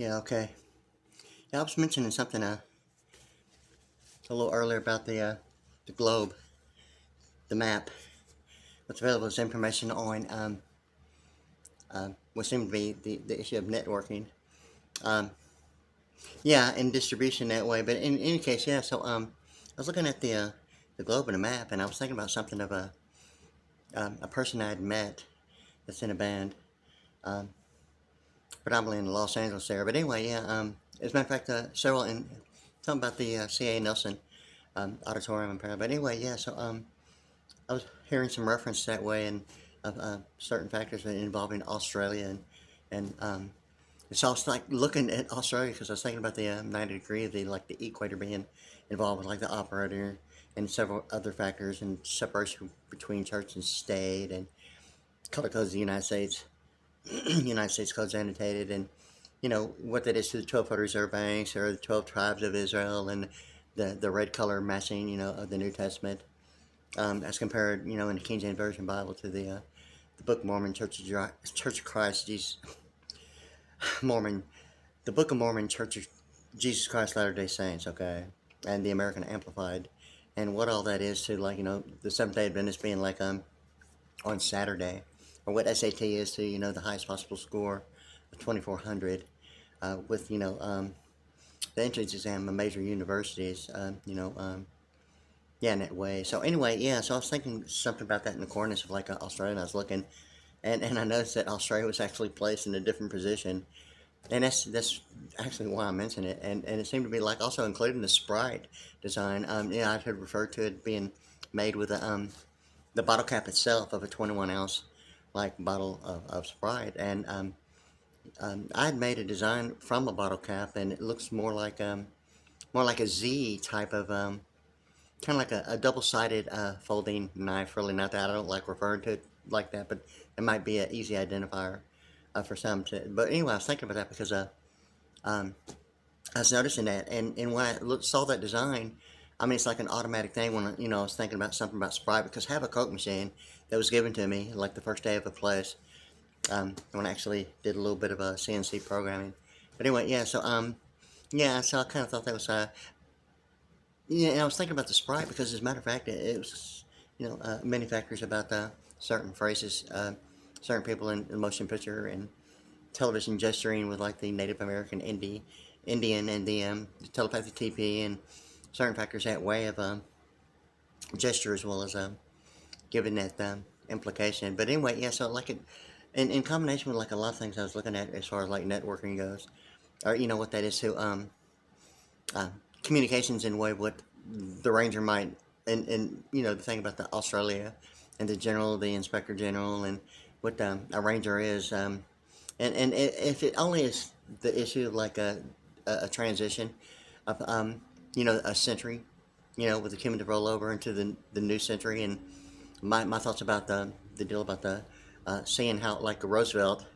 Yeah, okay. Yeah, I was mentioning something a little earlier about the globe, the map. What's available is information on what seemed to be the issue of networking. Um, yeah, and distribution that way. But in any case, yeah. So I was looking at the globe and the map, and I was thinking about something of a person I had met that's in a band, um, predominantly in Los Angeles area. But anyway, yeah. As a matter of fact, several in talking about the C.A. Nelson auditorium and But anyway, yeah. So I was hearing some reference that way and of certain factors involving Australia and so I was like looking at Australia because I was thinking about the 90 degree, the equator being involved with like the operator and several other factors and separation between church and state and color codes of the United States, United States codes annotated and what that is to the 12 Federal Reserve Banks or the 12 tribes of Israel and the red color matching of the New Testament as compared, in the King James Version Bible to the Book of Mormon, Church of Christ, Jesus, Mormon, the Book of Mormon, Church of Jesus Christ Latter Day Saints, okay, and the American Amplified, and what all that is to the Seventh Day Adventist being like on Saturday, or what SAT is to the highest possible score of 2400, with the entrance exam of major universities, yeah, in that way. So anyway, yeah. So I was thinking something about that in the corners of like Australia. And I was looking, and I noticed that Australia was actually placed in a different position, and that's actually why I mentioned it. And it seemed to be like also including the Sprite design. Yeah, I had referred to it being made with the bottle cap itself of a 21 ounce like bottle of Sprite, and I had made a design from a bottle cap, and it looks more like a Z type of kind of like a double-sided folding knife. Really, not that I don't like referring to it like that, but it might be an easy identifier for some. But anyway, I was thinking about that because um, I was noticing that, and when saw that design, I mean, it's like an automatic thing. When I was thinking about something about Sprite because I have a Coke machine that was given to me like the first day of a place when I actually did a little bit of a CNC programming. But anyway, yeah. So yeah. So I kind of thought that was yeah, and I was thinking about the Sprite because, as a matter of fact, it was, many factors about certain phrases, certain people in motion picture and television gesturing with like the Native American Indian and the telepathic TP and certain factors that way of gesture as well as giving that implication. But anyway, yeah, so like it, in combination with like a lot of things I was looking at as far as like networking goes, or what that is to uh, communications in a way what the ranger might and the thing about the Australia and the general, the inspector general, and what a ranger is, and if it only is the issue of like a transition of a century, with the cumulative rollover into the new century, and my thoughts about the deal about the seeing how like Roosevelt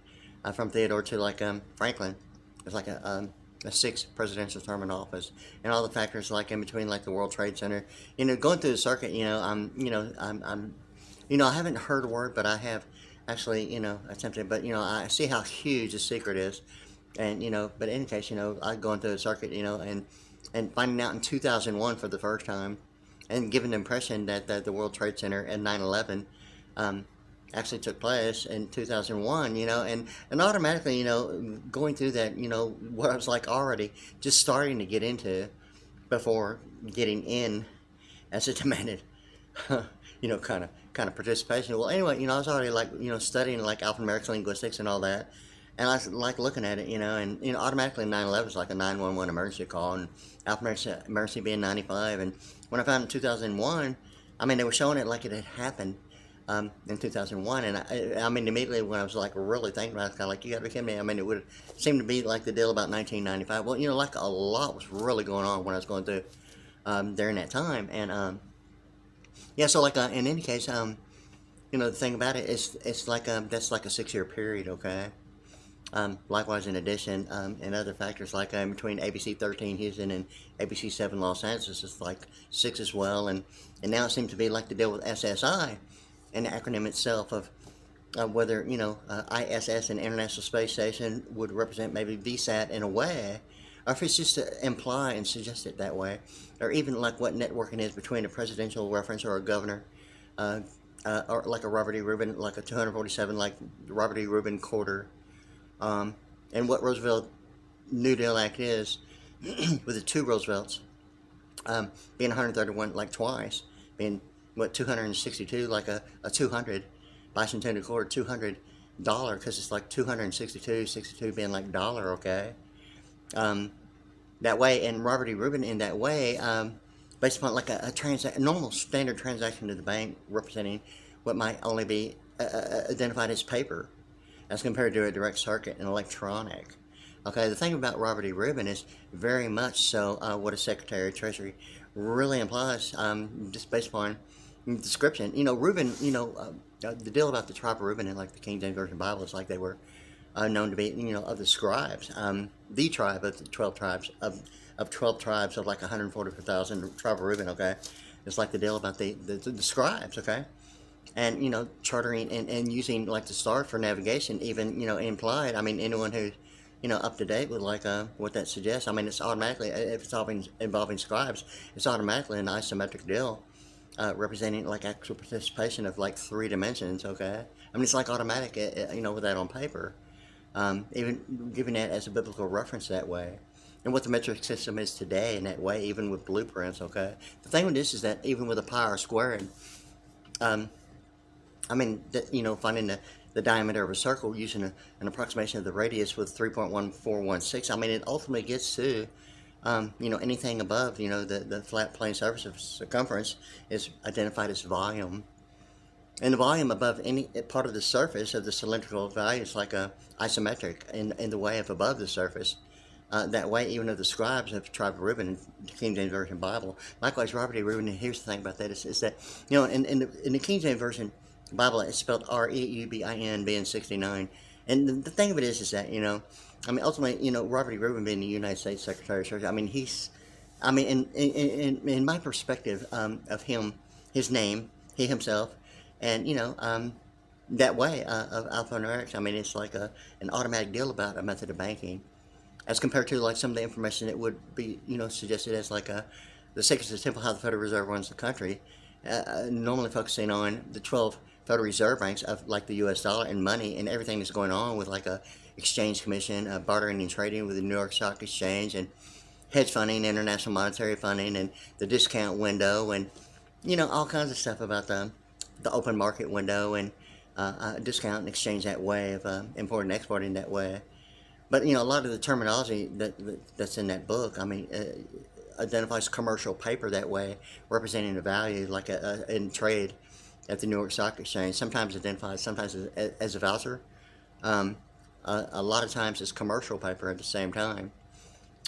from Theodore to like Franklin. It's like a sixth presidential term in office, and all the factors like in between, like the World Trade Center. Going through the circuit. I haven't heard a word, but I have actually, attempted. But I see how huge the secret is, and But in any case, I going through the circuit, and finding out in 2001 for the first time, and giving the impression that the World Trade Center and 9/11 um, actually took place in 2001, and automatically, going through that, what I was like already just starting to get into before getting in as it demanded, kind of participation. Well, anyway, I was already like, studying like alphanumeric linguistics and all that. And I was like looking at it, and automatically 9/11 is like a 911 emergency call, and alphanumeric emergency being 95. And when I found in 2001, I mean, they were showing it like it had happened in 2001. And I mean, immediately when I was like really thinking about it, kind of like, you got to be kidding me. I mean, it would seem to be like the deal about 1995. Well, like a lot was really going on when I was going through during that time. And yeah, so like in any case, the thing about it is, it's like that's like a 6 year period, okay. Likewise, in addition, and other factors like between ABC 13 Houston and ABC 7 Los Angeles is like 6 as well, and now it seems to be like the deal with SSI, and the acronym itself of whether ISS and International Space Station would represent maybe VSAT in a way, or if it's just to imply and suggest it that way, or even like what networking is between a presidential reference or a governor, uh, or like a Robert E. Rubin, like a 247, like Robert E. Rubin quarter, um, and what Roosevelt New Deal Act is, with the two Roosevelts, being 131 like twice, being what 262 like a 200 bicentennial quarter $200 because it's like 262 62 being like dollar, okay, um, that way, and Robert E. Rubin in that way, based upon like a normal standard transaction to the bank representing what might only be identified as paper as compared to a direct circuit and electronic. Okay, the thing about Robert E. Rubin is very much so what a Secretary of Treasury really implies, just based upon description. Reuben, the deal about the tribe of Reuben in like the King James Version Bible is like they were known to be, of the scribes, the tribe of the 12 tribes of 12 tribes of like 144,000 tribe of Reuben. Okay, it's like the deal about the scribes. Okay, and chartering and using like the star for navigation, even implied. I mean, anyone who up to date with like what that suggests. I mean, it's automatically, if it's all involving scribes, it's automatically an isometric deal, representing like actual participation of like 3 dimensions. Okay, I mean, it's like automatic, with that on paper, even giving that as a biblical reference that way. And what the metric system is today in that way, even with blueprints. Okay, the thing with this is that even with a pi r squared, um, I mean, finding the diameter of a circle using an approximation of the radius with 3.1416. I mean, it ultimately gets to, anything above, the flat plane surface of circumference is identified as volume. And the volume above any part of the surface of the cylindrical value is like a isometric in the way of above the surface. That way, even though the scribes have tried to Reuben in the King James Version Bible, likewise Robert E. Reuben. And here's the thing about that is that in the King James Version Bible, it's spelled Reubin, being 69. And the thing of it is that I mean, ultimately, Robert E. Reuben being the United States Secretary of Treasury, I mean, in my perspective of him, his name, he himself, and that way of alphanumerics, I mean, it's like an automatic deal about a method of banking, as compared to like some of the information that would be suggested as like the secrets of the temple, how the Federal Reserve runs the country, normally focusing on the 12 Federal Reserve banks of like the U.S. dollar and money and everything that's going on with like a exchange commission, bartering and trading with the New York Stock Exchange, and hedge funding, international monetary funding, and the discount window, and all kinds of stuff about the open market window, and discount and exchange that way of importing and exporting that way. But a lot of the terminology that's in that book, I mean, identifies commercial paper that way, representing a value like in trade at the New York Stock Exchange. Sometimes identified, sometimes as a voucher. A lot of times it's commercial paper at the same time.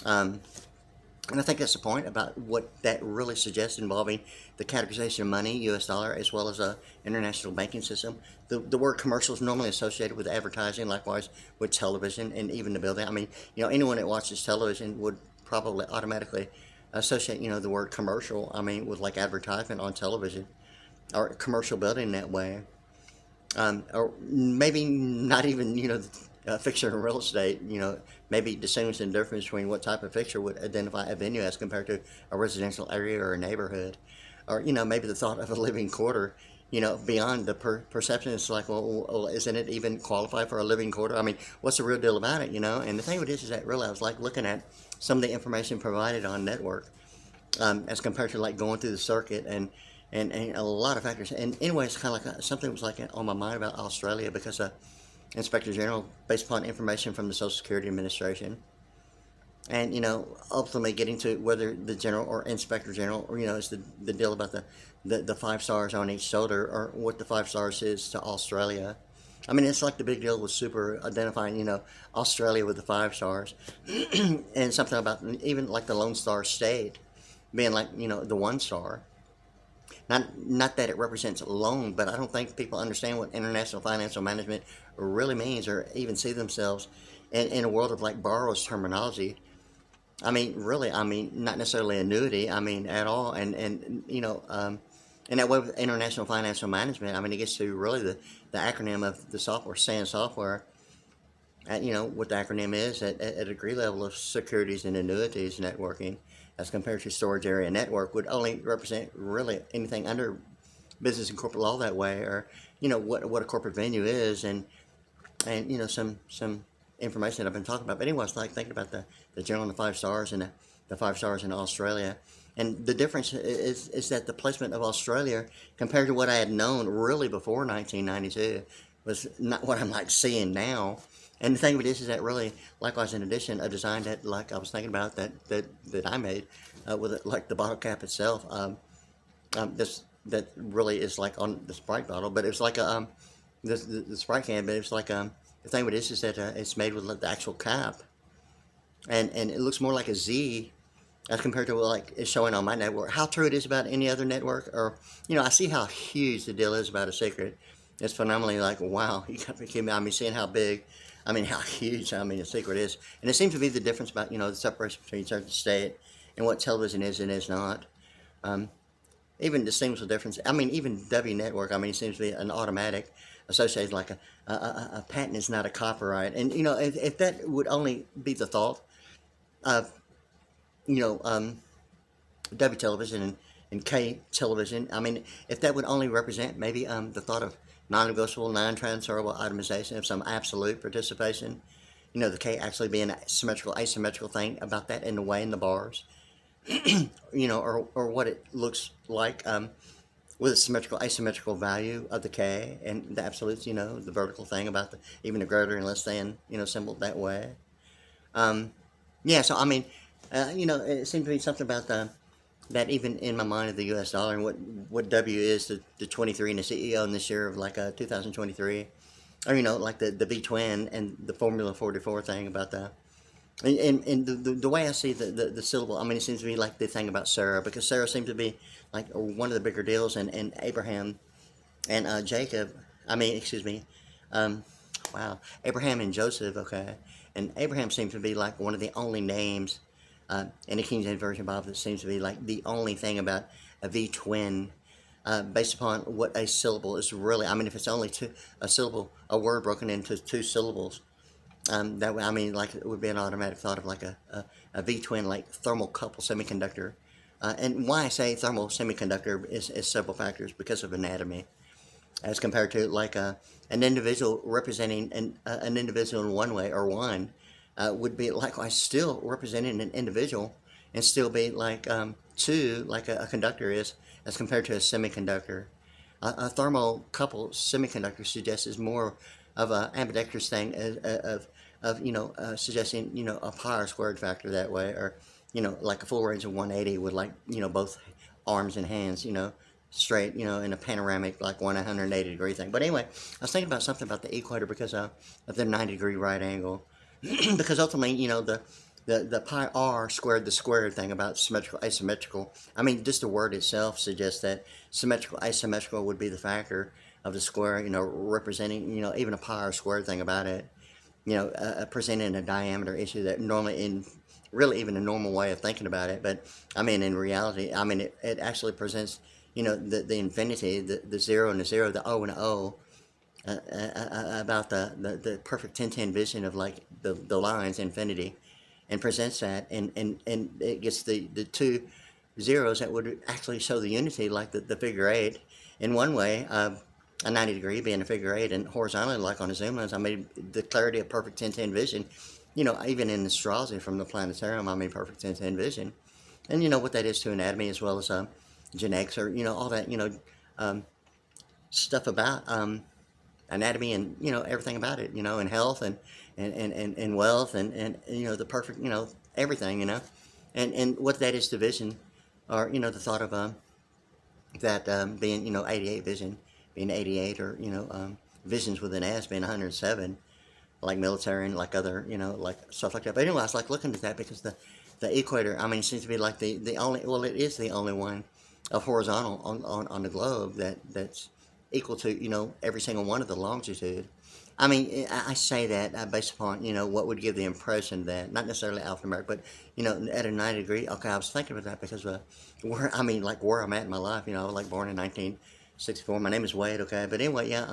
Um, and I think that's the point about what that really suggests involving the categorization of money, U.S. dollar, as well as a international banking system. The word commercial is normally associated with advertising, likewise with television and even the building. I mean, anyone that watches television would probably automatically associate, the word commercial, I mean, with like advertisement on television or commercial building that way. Or maybe not even, fixture in real estate, maybe distinguishing the difference between what type of fixture would identify a venue as compared to a residential area or a neighborhood. Or, maybe the thought of a living quarter, beyond the perception, it's like, well, isn't it even qualified for a living quarter? I mean, what's the real deal about it, And the thing with this is that really I was like looking at some of the information provided on network, as compared to like going through the circuit and a lot of factors. And anyway, it's kind of like something was like on my mind about Australia because Inspector General, based upon information from the Social Security Administration, and ultimately getting to whether the General or Inspector General, or is the deal about the 5 stars on each shoulder, or what the 5 stars is to Australia. I mean, it's like the big deal with super identifying, Australia with the 5 stars, and something about even like the Lone Star State being like the 1 star. Not that it represents loan, but I don't think people understand what international financial management really means, or even see themselves in a world of like borrower's terminology. I mean, really, I mean, not necessarily annuity, I mean, at all. And And that way with international financial management, I mean, it gets to really the acronym of the software, SAN software, what the acronym is at a degree level of securities and annuities networking, as compared to storage area network, would only represent really anything under business and corporate law that way, or what a corporate venue is, and some information that I've been talking about. But anyway, I was like thinking about the general and the 5 stars and the 5 stars in Australia. And the difference is that the placement of Australia compared to what I had known really before 1992 was not what I'm like seeing now. And the thing of it is that really, likewise, in addition, a design that like I was thinking about that I made with it, like the bottle cap itself. This that really is like on the Sprite bottle, but it's like the Sprite can, but it's like the thing with this is that it's made with the actual cap, and it looks more like a Z as compared to like it's showing on my network. How true it is about any other network, or I see how huge the deal is about a secret. It's phenomenally like wow, you got to be kidding me. I mean, seeing how big, I mean how huge, I mean a secret is, and it seems to be the difference about the separation between church and state and what television is and is not. Um, Even distinguishable difference. I mean, even W network. I mean, it seems to be an automatic associated like a patent is not a copyright. And if that would only be the thought of you know um, W television and K television. I mean, if that would only represent maybe the thought of non-negotiable, non-transferable itemization of some absolute participation. The K actually being a symmetrical, asymmetrical thing about that in the way in the bars. Or what it looks like with a symmetrical, asymmetrical value of the K and the absolutes, the vertical thing about even the greater and less than, symbol that way. Um, yeah, so I mean, it seemed to be something about that even in my mind of the U.S. dollar and what W is, the 23 and the CEO in this year of like 2023, or like the V twin and the Formula 44 thing about the and the way I see the syllable, I mean, it seems to be like the thing about Sarah, because Sarah seems to be like one of the bigger deals, and Abraham and Jacob, I mean, excuse me, um, wow, Abraham and Joseph, okay, and Abraham seems to be like one of the only names in the King James Version Bible that seems to be like the only thing about a V twin. Based upon what a syllable is really, I mean, if it's only a syllable, a word broken into 2 syllables, that way, I mean, like it would be an automatic thought of like a V twin, like thermocouple semiconductor. And why I say thermal semiconductor is several factors because of anatomy, as compared to like an individual representing an individual in one way or one would be likewise still representing an individual and still be like two, like a conductor is, as compared to a semiconductor. A thermocouple semiconductor suggests is more of an ambidextrous thing of suggesting a pi squared factor that way, or like a full range of 180 with like both arms and hands straight in a panoramic like 180-degree thing. But anyway, I was thinking about something about the equator because of the 90-degree right angle, because ultimately the pi r squared the squared thing about symmetrical asymmetrical. I mean, just the word itself suggests that symmetrical asymmetrical would be the factor of the square, representing even a pi r squared thing about it, presenting a diameter issue that normally in really even a normal way of thinking about it. But I mean, in reality, I mean, it actually presents, the infinity, the zero and the zero, the O and the O, about the perfect 10-10 vision of like the lines, infinity, and presents that, and it gets the 2 zeros that would actually show the unity, like the figure eight, in one way, a 90-degree being a figure eight, and horizontally, like on a zoom lens, I made the clarity of perfect 10-10 vision. Even in astrology from the planetarium, I mean perfect 10-10 vision. And what that is to anatomy, as well as genetics, or all that um, stuff about anatomy, and everything about it, and health, and wealth, and the perfect, everything, and what that is to vision, or the thought of that being 88 vision, being 88, or visions with an S being 107, like military and like other like stuff like that. But anyway, I was like looking at that because the equator, I mean, it seems to be like the only, well, it is the only one of horizontal on the globe that's equal to every single one of the longitude. I mean, I say that based upon, what would give the impression that, not necessarily alphanumeric, but, at a 90 degree, okay, I was thinking about that because where I'm at in my life, I was like born in 1964. My name is Wade, okay, but anyway, yeah,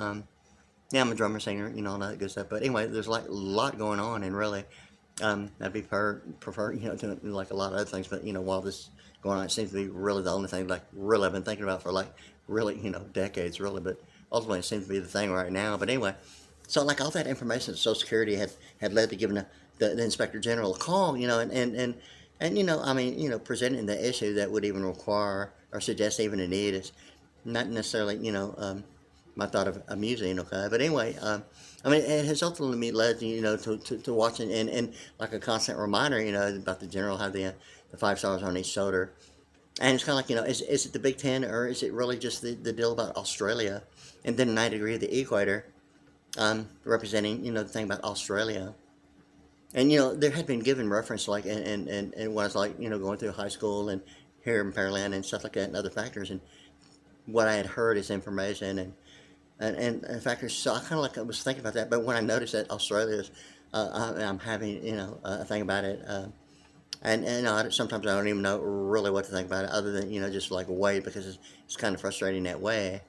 I'm a drummer, singer, all that good stuff. But anyway, there's like a lot going on, and really, I'd be prefer, to like a lot of other things. But while this is going on, it seems to be really the only thing like really I've been thinking about for like really, decades, really. But ultimately, it seems to be the thing right now. But anyway, so like all that information that Social Security had led to giving the Inspector General a call, and I mean, presenting the issue that would even require or suggest even a need is not necessarily, my thought of amusing, okay? But anyway, I mean, it has ultimately led, to watching and like a constant reminder, about the general, how the 5 stars on each shoulder. And it's kind of like, is it the Big Ten or is it really just the deal about Australia? And then 90 degree of the equator, representing, the thing about Australia. And, there had been given reference, like, and when I was, like, going through high school and here in Pearland and stuff like that and other factors. And what I had heard is information and factors. So I kind of like I was thinking about that. But when I noticed that Australia's, I'm having, a thing about it. And sometimes I don't even know really what to think about it other than, just like wait because it's kind of frustrating that way.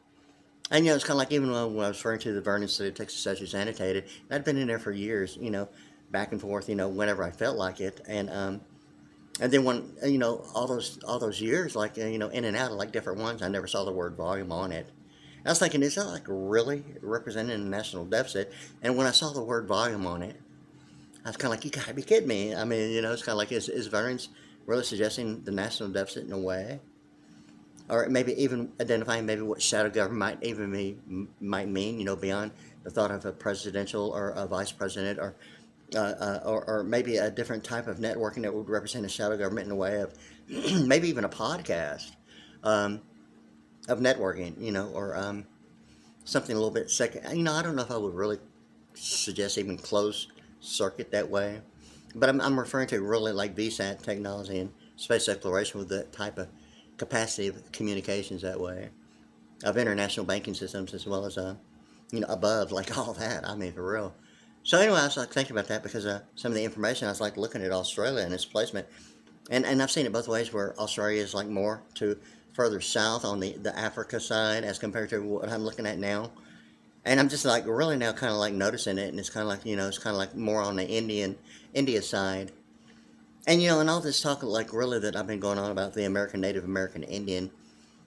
And, it's kind of like even when I was referring to the Vernon City, Texas Statutes Annotated, I'd been in there for years, back and forth, whenever I felt like it. And then when, all those years, like, in and out of like different ones, I never saw the word volume on it. I was thinking, is that like really representing a national deficit? And when I saw the word volume on it, I was kind of like, you gotta be kidding me. I mean, it's kind of like, is Vernon's really suggesting the national deficit in a way? Or maybe even identifying maybe what shadow government might mean, beyond the thought of a presidential or a vice president or maybe a different type of networking that would represent a shadow government in a way of maybe even a podcast um, of networking, or something a little bit second. I don't know if I would really suggest even closed circuit that way, but I'm referring to really like VSAT technology and space exploration with that type of capacity of communications that way of international banking systems as well as above like all that. I mean, for real. So anyway, I was like thinking about that because some of the information I was like looking at Australia and its placement, and I've seen it both ways where Australia is like more to further south on the Africa side as compared to what I'm looking at now. And I'm just like really now kind of like noticing it, and it's kind of like it's kind of like more on the India side, and and all this talk like really that I've been going on about the American Native American Indian,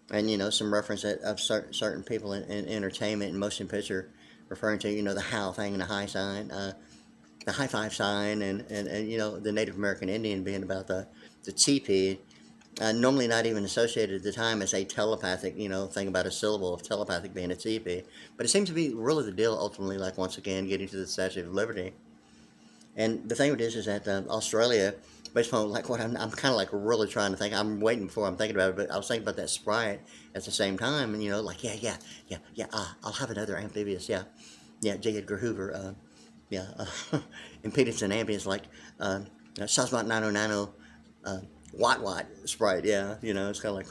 and some reference of certain people in entertainment and motion picture, referring to the how thing and the high sign, the high five sign, and the Native American Indian being about the teepee. Normally not even associated at the time as a telepathic, thing about a syllable of telepathic being a TP. But it seems to be really the deal ultimately, like once again, getting to the Statue of Liberty. And the thing with this is that Australia, based on like what I'm kind of like really trying to think, I'm waiting before I'm thinking about it, but I was thinking about that Sprite at the same time, and like, yeah, I'll have another Amphibious, yeah, J. Edgar Hoover, yeah, impedance and ambience, like, Shazbot 9090, Watt Sprite, yeah, it's kind of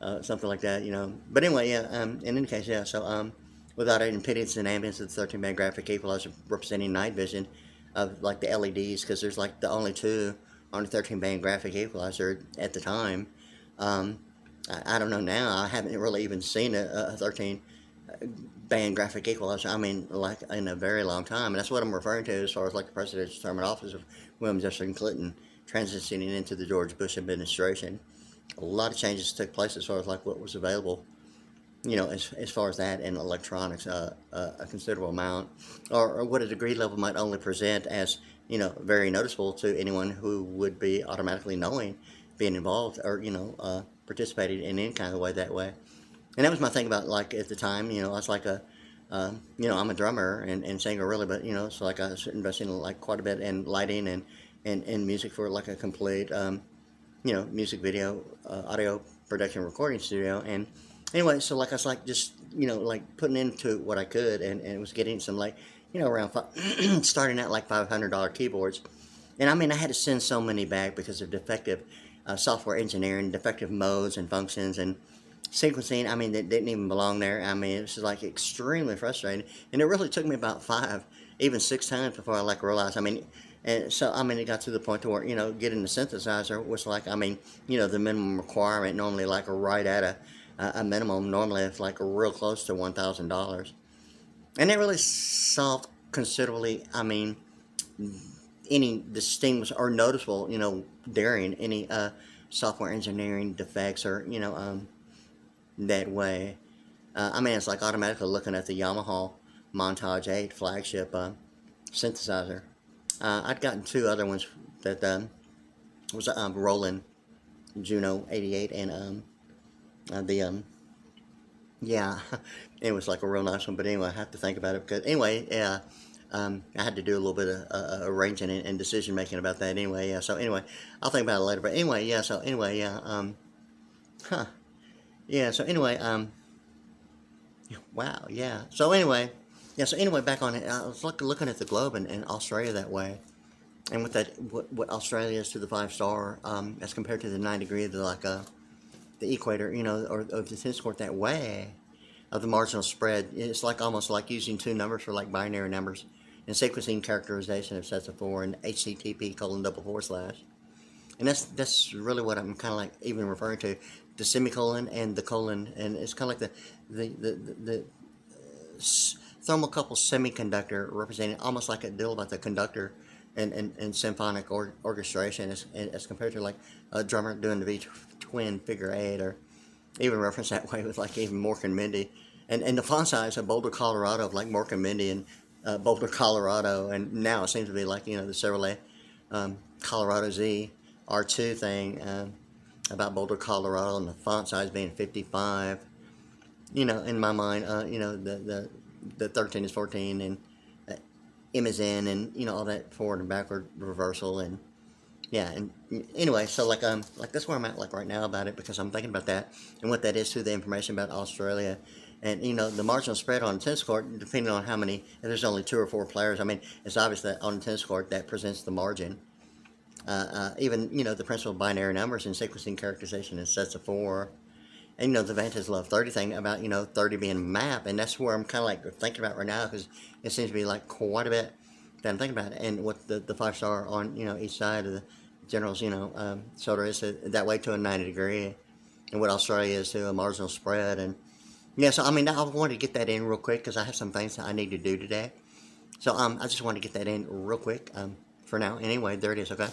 like something like that, But anyway, yeah, in any case, yeah, so without an impedance and ambience of the 13 band graphic equalizer representing night vision of like the LEDs, because there's like the only two on the 13 band graphic equalizer at the time. Um, I don't know now, I haven't really even seen a 13 band graphic equalizer, I mean, like in a very long time, and that's what I'm referring to as far as like the presidential term in office of William Jefferson Clinton transitioning into the George Bush administration. A lot of changes took place as far as like what was available, as far as that and electronics, a considerable amount, or what a degree level might only present as, very noticeable to anyone who would be automatically knowing, being involved, or, participating in any kind of way that way. And that was my thing about like at the time, I was like I'm a drummer and singer really, but so like I was investing like quite a bit in lighting and music for like a complete music video, audio production recording studio. And anyway, so like I was like just like putting into what I could, and was getting some like around starting out like $500 keyboards. And I mean I had to send so many back because of defective software engineering, defective modes and functions, and sequencing, I mean, that didn't even belong there. I mean, it was like extremely frustrating. And it really took me about 5, even 6 times before I like realized, I mean, and so, I mean, it got to the point to where, getting the synthesizer was like, I mean, the minimum requirement normally like right at a minimum. Normally it's like real close to $1,000. And it really solved considerably, I mean, any distinguished or noticeable, daring, any software engineering defects or, that way. I mean, it's like automatically looking at the Yamaha Montage 8 flagship synthesizer. I'd gotten 2 other ones that was Roland Juno 88 and the yeah, it was like a real nice one. But anyway, I have to think about it because anyway, yeah, I had to do a little bit of arranging and decision making about that anyway. Yeah, so anyway, I'll think about it later. But anyway, yeah. So anyway, yeah. Huh. Yeah. So anyway, wow. Yeah. So anyway, yeah. So anyway, back on it, I was looking at the globe and Australia that way, and with that, what Australia is to the 5-star, as compared to the 9 degree, the equator, or the tennis court that way of the marginal spread. It's like almost like using 2 numbers for like binary numbers and sequencing characterization of sets of 4 and HTTP : // and that's really what I'm kind of like even referring to, the semicolon and the colon, and it's kind of like the thermocouple semiconductor representing almost like a deal about the conductor and symphonic orchestration as compared to like a drummer doing the V twin figure 8, or even referenced that way with like even Mork and Mindy, and the font size of Boulder, Colorado, of like Mork and Mindy and Boulder, Colorado, and now it seems to be like the Chevrolet Colorado Z R2 thing about Boulder, Colorado, and the font size being 55. In my mind, the 13 is 14, and M is in, and all that forward and backward reversal, and yeah, and anyway, so like that's where I'm at like right now about it, because I'm thinking about that and what that is to the information about Australia, and the marginal spread on a tennis court, depending on how many, if there's only 2 or 4 players. I mean, it's obvious that on a tennis court that presents the margin. Even the principal binary numbers in sequencing characterization in sets of 4. And the Vantage love 30 thing about 30 being a map, and that's where I'm kind of like thinking about right now, because it seems to be like quite a bit that I'm thinking about it, and what the 5-star on each side of the generals shoulder is that way to a 90 degree, and what Australia is to a marginal spread. And yeah, so I mean, I wanted to get that in real quick because I have some things that I need to do today. So I just wanted to get that in real quick for now. Anyway, there it is. Okay.